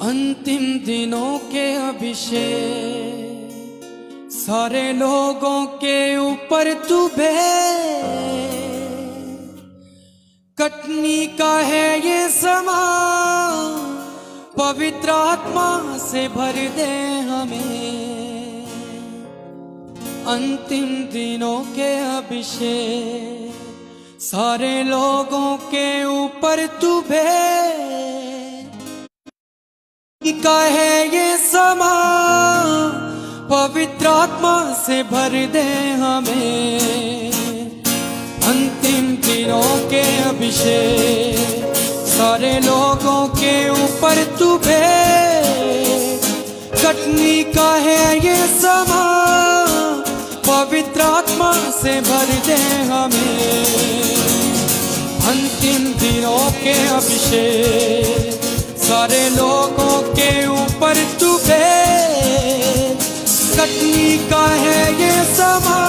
अंतिम दिनों के अभिषेक सारे लोगों के ऊपर तू कटनी का है ये समा, पवित्र आत्मा से भर दे हमें। अंतिम दिनों के अभिषेक सारे लोगों के ऊपर तू का है ये समा, पवित्र आत्मा से भर दे हमें। अंतिम दिनों के अभिषेक सारे लोगों के ऊपर तू कटनी का है ये समा, पवित्र आत्मा से भर दे हमें। अंतिम दिनों के अभिषेक सारे लोगों के ऊपर तू कटनी का है ये समा,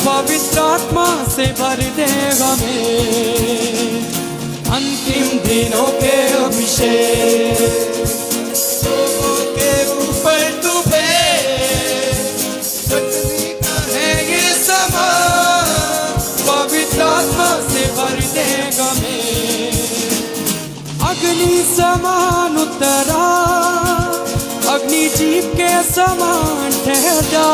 पवित्र आत्मा से भर दे हमें। अंतिम दिनों के अभिषेक लोगों के ऊपर तू कटनी का है ये समा, पवित्र आत्मा से भर दे हमें। अग्नि समान उतरा, अग्नि जीप के समान ठहर जा,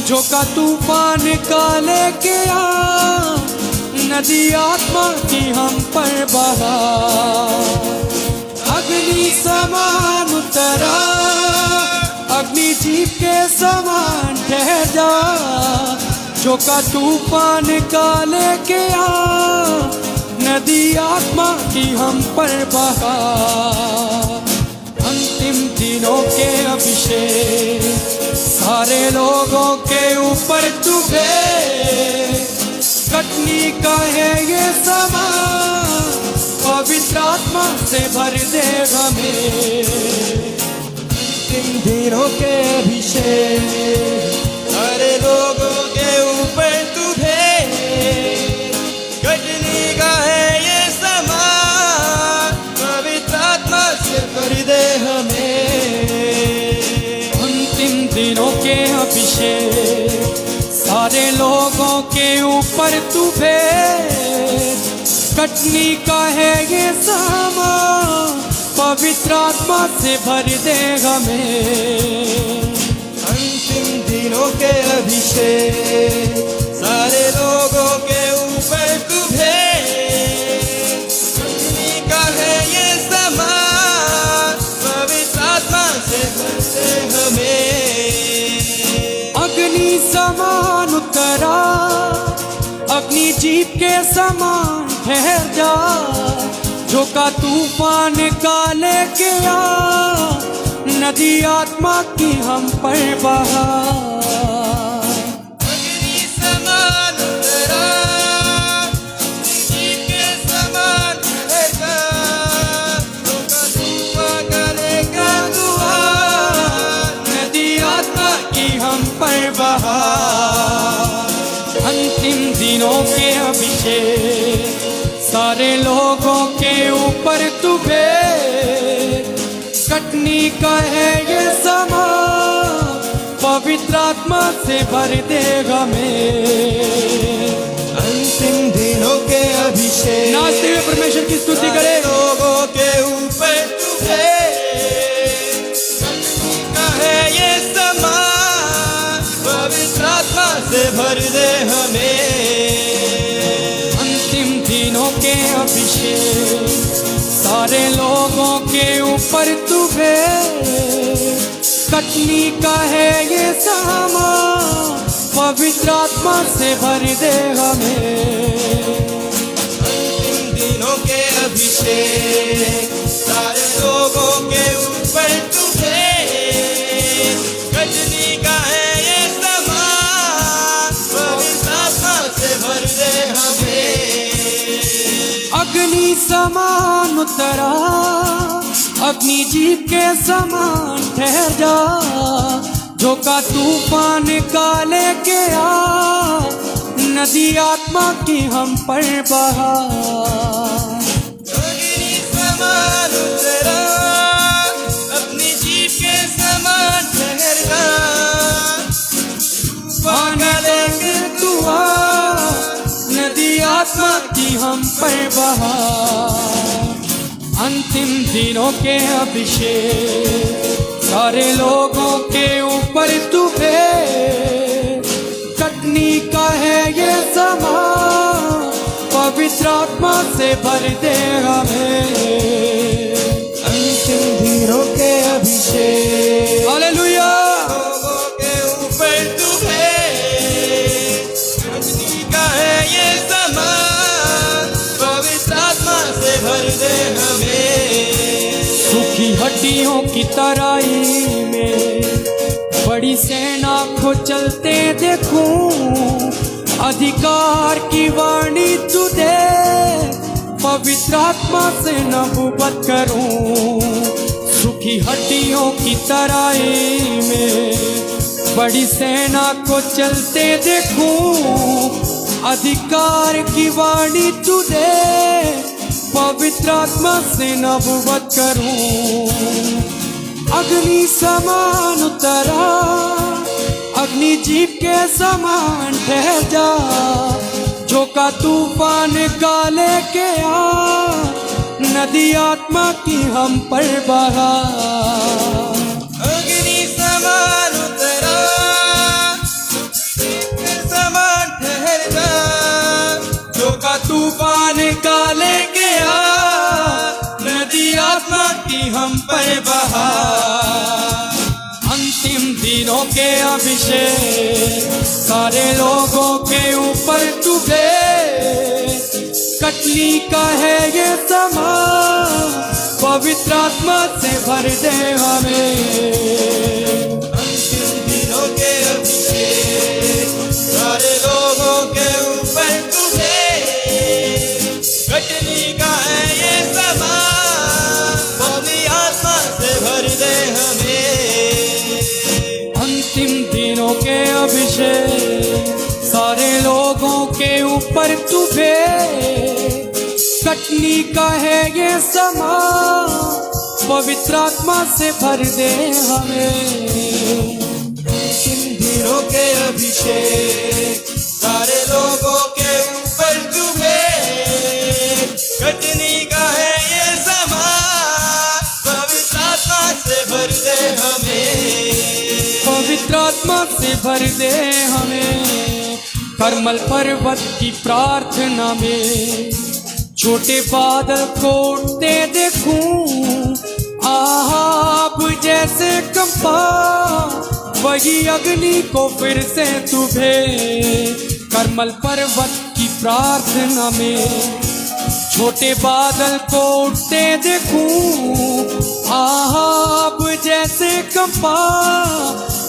झोंका तूफान का लेके आ, नदी आत्मा की हम पर बहा। अग्नि समान उतरा, अग्नि जीप के समान ठहर जा, झोंका तूफान का लेके आ, नदी आत्मा की हम पर बहा। अंतिम दिनों के अभिषेक सारे लोगों के ऊपर तू कटनी का है ये समा, पवित्र आत्मा से भर दे हमें। अंतिम दिनों के अभिषेक सारे लोगों के ऊपर तू कटनी का है ये समा, पवित्र आत्मा से भर दे हमें। अंतिम दिनों के अभिषेक सारे लोगों के ऊपर तू कटनी का है ये समा, पवित्र आत्मा से भर दे हमें। अंतिम दिनों के अभिषेक सारे लोगों के ऊपर तू कटनी का है ये समा, पवित्र आत्मा से भर दे हमें। अग्नि समान उतरा, अग्नि जीप के समान ठहर जा, झोंका तूफान का लेके आ, नदी आत्मा की हम पर बहा। अंतिम दिनों के अभिषेक सारे लोगों के ऊपर तू कटनी का है ये समा, पवित्र आत्मा से भर दे हमें। अंतिम दिनों के अभिषेक नाचते हुए परमेश्वर की स्तुति करे। लोगों के ऊपर तू कटनी का है ये समा, पवित्र आत्मा से भर दे हमें। अंतिम दिनों के अभिषेक सारे लोगों के ऊपर तू कटनी का है ये समा, पवित्र आत्मा से भर दे हमें। अंतिम दिनों के अभिषेक सारे लोगों के ऊपर तू कटनी का है ये समा, पवित्र आत्मा से भर दे हमें। अग्नि समान उतरा, अग्नि जीप के समान ठहर जा, झोंका तूफान का लेके आ, नदी आत्मा की हम पर बहा। अग्नि समान उतरा, आत्मा की हम पर बहा। अंतिम दिनों के अभिषेक सारे लोगों के ऊपर तू है। कटनी का है ये समा, पवित्र आत्मा से भर दे हमें। अंतिम दिनों के अभिषेक हालेलुया। लोगों के ऊपर तू है। कटनी का है ये समा, पवित्र आत्मा से भर दे हमें। सूखी हड्डियों की तराई में बड़ी सेना को चलते देखूं। अधिकार की वाणी तू दे, पवित्र आत्मा से नबूवत करूं। सूखी हड्डियों की तराई में बड़ी सेना को चलते देखूं। अधिकार की वाणी तू दे, पवित्र आत्मा से नबूवत करूं। अग्नि समान उतरा, अग्नि जीप के समान ठहर जा। झोंका तूफान का लेके आ, नदी आत्मा की हम पर बहा। अग्नि समान उतरा, समान ठहर जा। झोंका तूफान का लेके आ, नदी आत्मा की हम पर बहा। अंतिम दिनों के अभिषेक सारे लोगों के ऊपर तू है। कटनी का है ये समा, पवित्र आत्मा से भर दे हमें। अंतिम दिनों के अभिषेक सारे लोगों के ऊपर तू है। कटनी का है ये समा, पवित्र आत्मा से भर दे हमें। अंतिम दिनों के अभिषेक सारे लोगों के ऊपर तू है। कटनी का है ये समा, पवित्र आत्मा से भर दे हमें। अंतिम दिनों के अभिषेक सारे लोगों के ऊपर तू है। कटनी का है ये समा, पवित्र आत्मा से भर दे हमें। पवित्र आत्मा से भर दे हमें। करमल पर्वत की प्रार्थना में छोटे बादल को उठते देखूं। आहाब जैसे कंपा, वही अग्नि को फिर से तू भेज। करमल पर्वत की प्रार्थना में छोटे बादल को उठते देखूं। आहाब जैसे कंपा,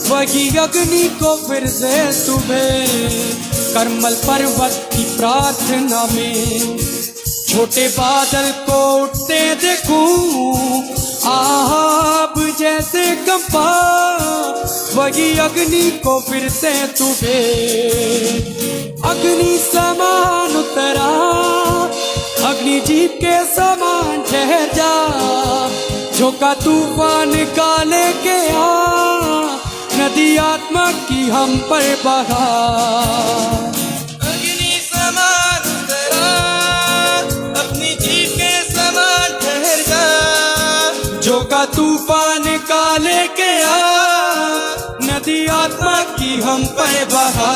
वही अग्नि को फिर से तू भेज। करमल पर्वत की प्रार्थना में छोटे बादल को उठते देखूं। आहाब जैसे कंपा, वही अग्नि को फिर से तू भेज। अग्नि समान उतरा, अग्नि जीप के समान ठहर जा। झोंका तूफान का लेके आ, नदी आत्मा की हम पर बहा। अग्नि समान उतरा, अपनी जीप के समान ठहर जा। झोंका तूफान का लेके आ, नदी आत्मा की हम पर बहा।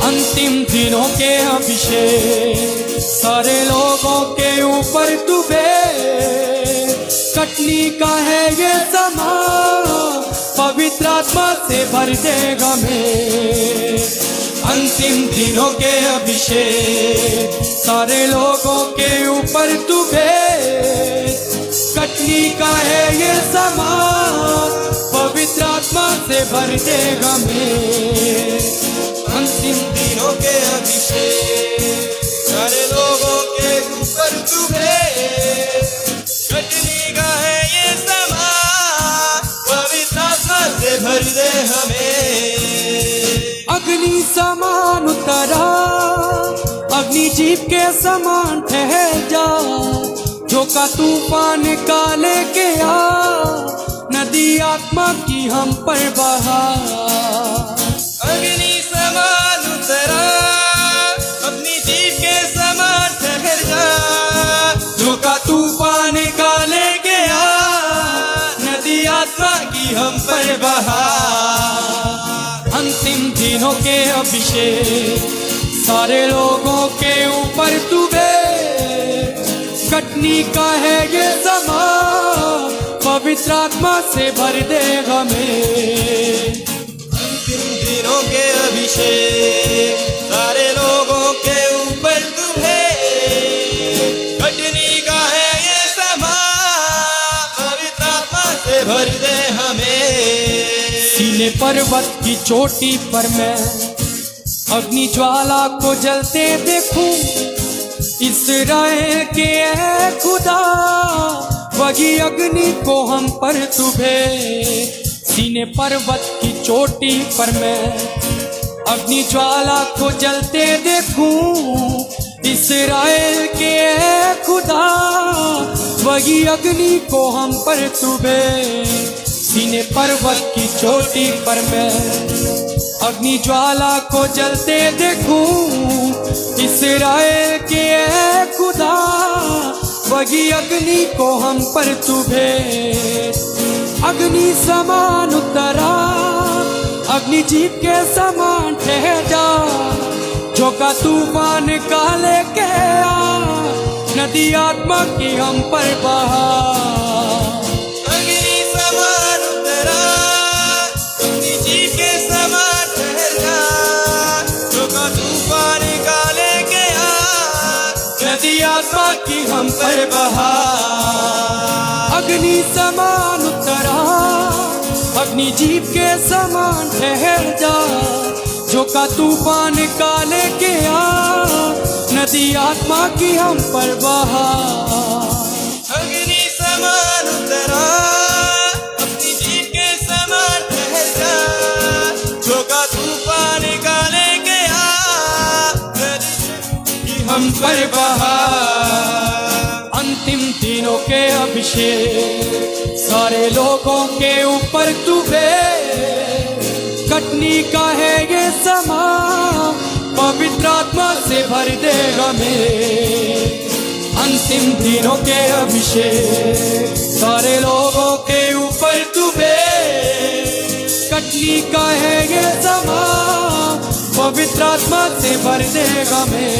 अंतिम दिनों के अभिषेक सारे लोगों के ऊपर तू भेज। कटनी का है ये समा, पवित्र आत्मा से भर दे हमें। अंतिम दिनों के अभिषेक सारे लोगों के ऊपर तू भेज। कटनी का है ये समा, पवित्र आत्मा से भर दे हमें। अंतिम दिनों के अभिषेक सारे लोगों के ऊपर तू भेज। कटनी का है ये समा, पवित्र आत्मा से भर दे हमें। अग्नि समान उतरा, अग्नि जीप के समान ठहर जा। झोंका तूफान का लेके आ, नदी आत्मा की हम पर बहा। अग्नि समान उतरा, अपनी जीप बहार। अंतिम दिनों के अभिषेक सारे लोगों के ऊपर तू कटनी का है ये समा, पवित्र आत्मा से भर दे हमें। अंतिम दिनों के अभिषेक सारे लोगों के ऊपर तुम्हें, कटनी का है ये समा, पवित्र आत्मा से भर दे हमें। सीने पर्वत की चोटी पर मैं अग्नि ज्वाला को जलते देखूं, इस्राएल के ऐ खुदा वही अग्नि को हम पर तुभे। सीने पर्वत की चोटी पर मैं अग्नि ज्वाला को जलते देखूं, इस्राएल के ऐ खुदा वही अग्नि को हम पर तुभे। सीने पर्वत की चोटी पर मैं अग्नि ज्वाला को जलते देखूं, इस्राएल के ऐ खुदा वही अग्नि को हम पर तुभे। अग्नि समान उतरा, अग्नि जीप के समान ठहर जा, झोंका तूफान का लेके आ, नदी आत्मा की हम पर बहा। अग्नि समान उतरा, अग्नि जीप के समान ठहर जा, झोंका तूफान का लेके आ, नदी आत्मा की हम पर बहा। अग्नि समान उतरा, अग्नि जीप के समान ठहर जा, झोंका तूफान का लेके आ, नदी आत्मा की हम पर बहा। अग्नि समान उतरा, अपनी जीप के समान ठहर जा, झोंका तूफान का लेके आ, नदी की हम पर बहा। अंतिम दिनों के अभिषेक सारे लोगों के ऊपर तुभे, कटनी का है ये समा, पवित्र आत्मा से भर दे हमें। अंतिम दिनों के अभिषेक सारे लोगों के ऊपर तुभे, कटनी का है ये समा, पवित्र आत्मा से भर दे हमें।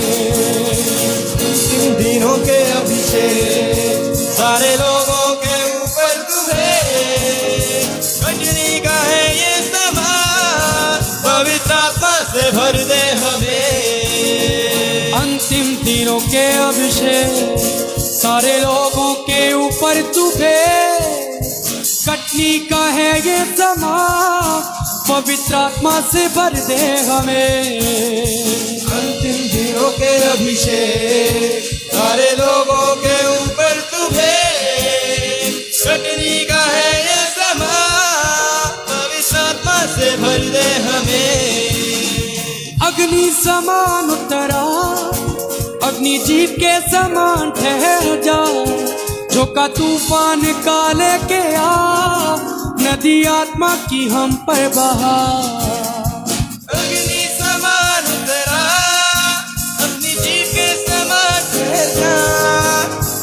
अंतिम दिनों के अभिषेक सारे लोगों के ऊपर तुम्हें, कटनी का है ये समा, पवित्र आत्मा से भर दे हमें। अंतिम दिनों के अभिषेक सारे लोगों के ऊपर तुभे, कटनी का है ये समा, पवित्र आत्मा से भर दे हमें। अंतिम दिनों के अभिषेक सारे लोगों के ऊपर तुम्हें, कटनी का है ये समा, पवित्र आत्मा से भर दे हमें। अग्नि समान उतरा, अग्नि जीप के समान ठहर जा, झोंका तूफान का लेके आ, नदी आत्मा की हम पर बहा। अग्नि समान उतरा, अपनी जीप के समान ठहर जा,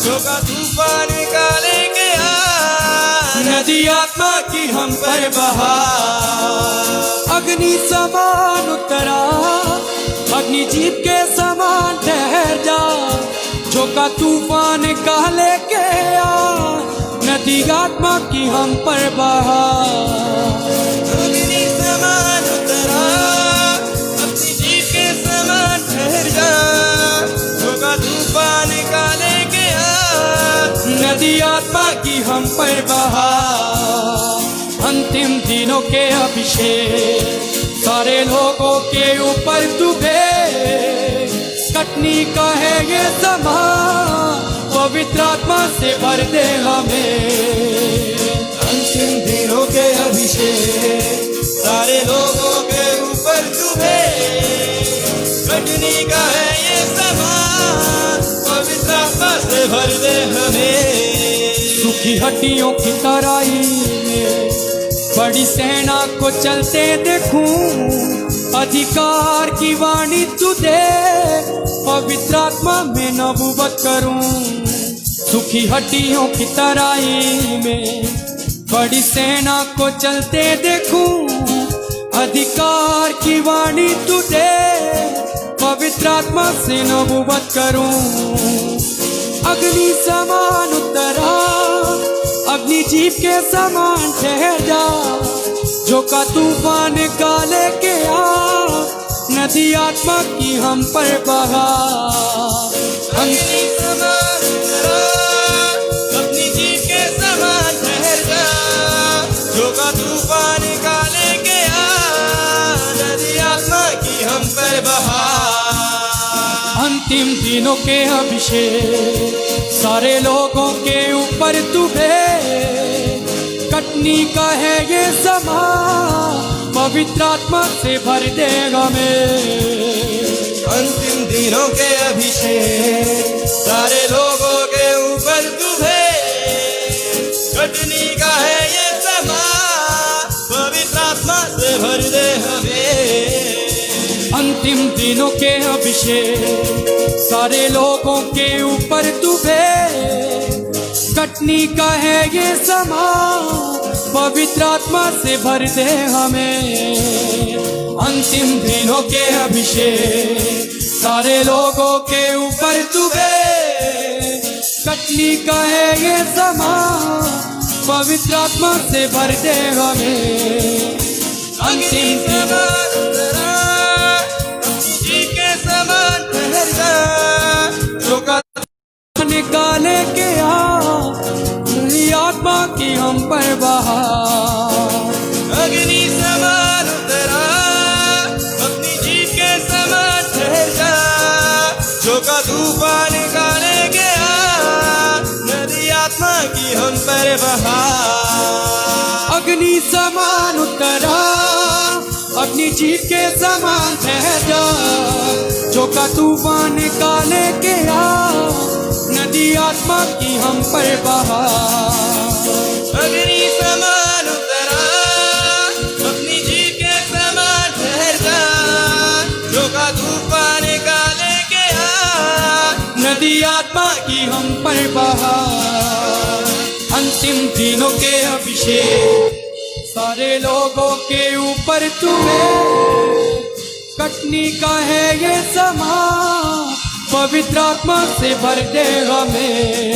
झोंका तूफान का लेके आ, नदी आत्मा की हम पर बहा। अग्नि समान उतरा, अग्नि जीप के समान ठहर जा, झोंका तूफान का लेके आ, नदी आत्मा की हम पर बहा। अग्नि समान उतरा, अपनी जीप के समान ठहर जा, झोंका तूफान का लेके आ, नदी आत्मा की हम पर बहा। अंतिम दिनों के अभिषेक सारे लोगों के ऊपर तुभे, कटनी का है ये समा, पवित्र आत्मा से भर दे हमें। अंतिम दिनों के अभिषेक सारे लोगों के ऊपर तुम्हें, कटनी का है ये समा, पवित्र आत्मा से भर दे हमें। सूखी हड्डियों की तराई में बड़ी सेना को चलते देखूं, अधिकार की वाणी तुझे, पवित्र आत्मा में नबूवत करूं। सूखी हड्डियों की तराई में बड़ी सेना को चलते देखूं, अधिकार की वाणी तुझे, पवित्र आत्मा से नबूवत करूं। अग्नि समान उतरा, अग्नि जीव के समान ठहर जा, जो का तूफान काले के आ, नदी आत्मा की हम पर बहा। अग्नि समान उतरा, अपनी जीव के समान ठहर जा, जो का तूफान काले के आ, नदी आत्मा की हम पर बहा। अंतिम दिनों के अभिषेक, सारे लोगों के ऊपर तुझे, कटनी का है ये समा, पवित्र आत्मा से भर दे हमें। अंतिम दिनों के अभिषेक, सारे लोगों के ऊपर तुझे, कटनी का है ये समा, पवित्र आत्मा से भर दे हमें। अंतिम दिनों के अभिषेक, सारे लोगों के ऊपर तुझे, कटनी का है ये समा, पवित्र आत्मा से भर दे हमें। अंतिम दिनों के अभिषेक, सारे लोगों के ऊपर तुझे, कटनी का है ये समा, पवित्र आत्मा से भर दे हमें। अंतिम समान उतरा, जी के समान ठहर जा, जो का निकाले के आ, आत्मा की हम पर बहा। अग्नि समान उतरा, अपनी जीव के समान ठहर जा, जो का तूफान निकाले गया, नदी आत्मा की हम पर बहा। अग्नि समान उतरा, अपनी जीव के समान ठहर जा, जो का तूफान निकाले के आ, नदी आत्मा की हम पर बहा। अग्नि समान उतरा, अपनी जीव के समान ठहर जा, जो का तूफान निकाले गया, नदी आत्मा की हम पर बहा। अंतिम दिनों के अभिषेक, सारे लोगों के ऊपर तुम्हें, कटनी का है ये समा, पवित्र आत्मा से भर दे हमें।